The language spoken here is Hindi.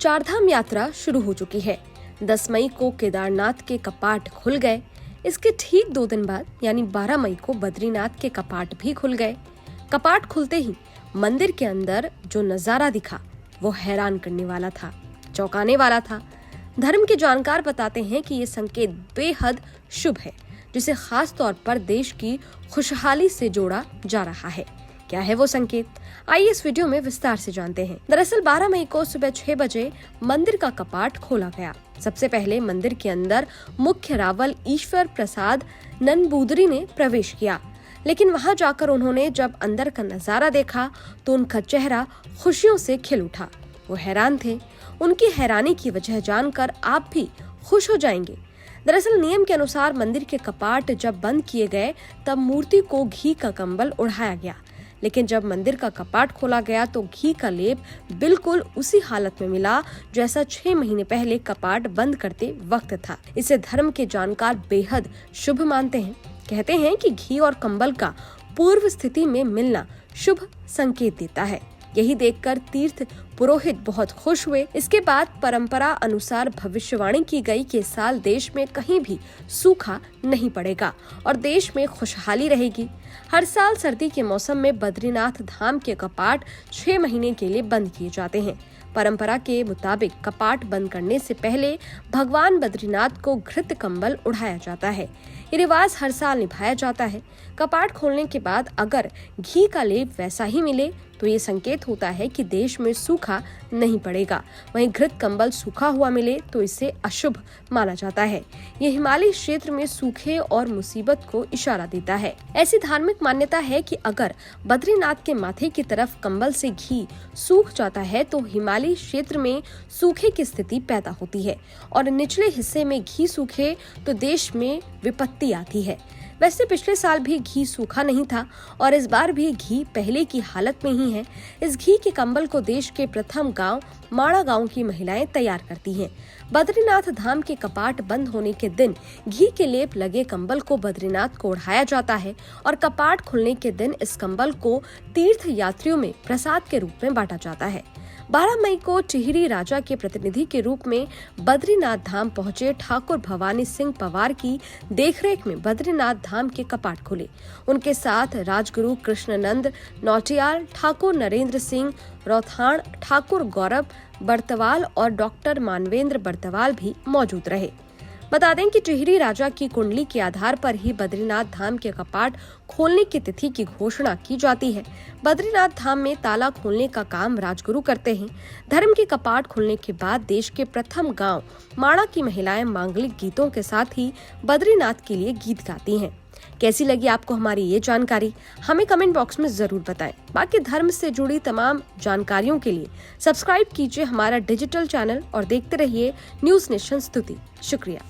चारधाम यात्रा शुरू हो चुकी है। 10 मई को केदारनाथ के कपाट खुल गए। इसके ठीक 2 दिन बाद यानी 12 मई को बद्रीनाथ के कपाट भी खुल गए। कपाट खुलते ही मंदिर के अंदर जो नजारा दिखा वो हैरान करने वाला था, चौंकाने वाला था। धर्म के जानकार बताते हैं कि ये संकेत बेहद शुभ है, जिसे खास तौर पर देश की खुशहाली से जोड़ा जा रहा है। क्या है वो संकेत? आइए इस वीडियो में विस्तार से जानते हैं। दरअसल 12 मई को सुबह 6 बजे मंदिर का कपाट खोला गया। सबसे पहले मंदिर के अंदर मुख्य रावल ईश्वर प्रसाद ननबूदरी ने प्रवेश किया, लेकिन वहां जाकर उन्होंने जब अंदर का नजारा देखा तो उनका चेहरा खुशियों से खिल उठा। वो हैरान थे। उनकी हैरानी की वजह जानकर आप भी खुश हो जाएंगे। दरअसल नियम के अनुसार मंदिर के कपाट जब बंद किए गए तब मूर्ति को घी का कंबल ओढ़ाया गया, लेकिन जब मंदिर का कपाट खोला गया तो घी का लेप बिल्कुल उसी हालत में मिला जैसा 6 महीने पहले कपाट बंद करते वक्त था। इसे धर्म के जानकार बेहद शुभ मानते हैं। कहते हैं कि घी और कंबल का पूर्व स्थिति में मिलना शुभ संकेत देता है। यही देखकर तीर्थ पुरोहित बहुत खुश हुए। इसके बाद परंपरा अनुसार भविष्यवाणी की गई कि इस साल देश में कहीं भी सूखा नहीं पड़ेगा और देश में खुशहाली रहेगी। हर साल सर्दी के मौसम में बद्रीनाथ धाम के कपाट 6 महीने के लिए बंद किए जाते हैं। परंपरा के मुताबिक कपाट बंद करने से पहले भगवान बद्रीनाथ को घृत कंबल उड़ाया जाता है। ये रिवाज हर साल निभाया जाता है। कपाट खोलने के बाद अगर घी का लेप वैसा ही मिले तो ये संकेत होता है कि देश में सूखा नहीं पड़ेगा। वहीं घृत कंबल सूखा हुआ मिले तो इसे अशुभ माना जाता है। ये हिमालय क्षेत्र में सूखे और मुसीबत को इशारा देता है। ऐसी धार्मिक मान्यता है कि अगर बद्रीनाथ के माथे की तरफ कंबल से घी सूख जाता है तो हिमालय क्षेत्र में सूखे की स्थिति पैदा होती है और निचले हिस्से में घी सूखे तो देश में विपत्ति आती है। वैसे पिछले साल भी घी सूखा नहीं था और इस बार भी घी पहले की हालत में ही है। इस घी के कंबल को देश के प्रथम गांव माड़ा गांव की महिलाएं तैयार करती हैं। बद्रीनाथ धाम के कपाट बंद होने के दिन घी के लेप लगे कंबल को बद्रीनाथ को ओढ़ाया जाता है और कपाट खुलने के दिन इस कंबल को तीर्थ यात्रियों में प्रसाद के रूप में बांटा जाता है। 12 मई को टिहरी राजा के प्रतिनिधि के रूप में बद्रीनाथ धाम पहुंचे ठाकुर भवानी सिंह पवार की देखरेख में बद्रीनाथ धाम के कपाट खुले। उनके साथ राजगुरु कृष्णनंद नौटियाल, ठाकुर नरेंद्र सिंह रौथाण, ठाकुर गौरव बर्तवाल और डॉक्टर मानवेंद्र बर्तवाल भी मौजूद रहे। बता दें कि टिहरी राजा की कुंडली के आधार पर ही बद्रीनाथ धाम के कपाट खोलने की तिथि की घोषणा की जाती है। बद्रीनाथ धाम में ताला खोलने का काम राजगुरु करते हैं। धर्म के कपाट खुलने के बाद देश के प्रथम गांव माड़ा की महिलाएं मांगलिक गीतों के साथ ही बद्रीनाथ के लिए गीत गाती हैं। कैसी लगी आपको हमारी ये जानकारी? हमें कमेंट बॉक्स में जरूर बताएं। बाकी धर्म से जुड़ी तमाम जानकारियों के लिए सब्सक्राइब कीजिए हमारा डिजिटल चैनल और देखते रहिए न्यूज़ नेशन स्तुति। शुक्रिया।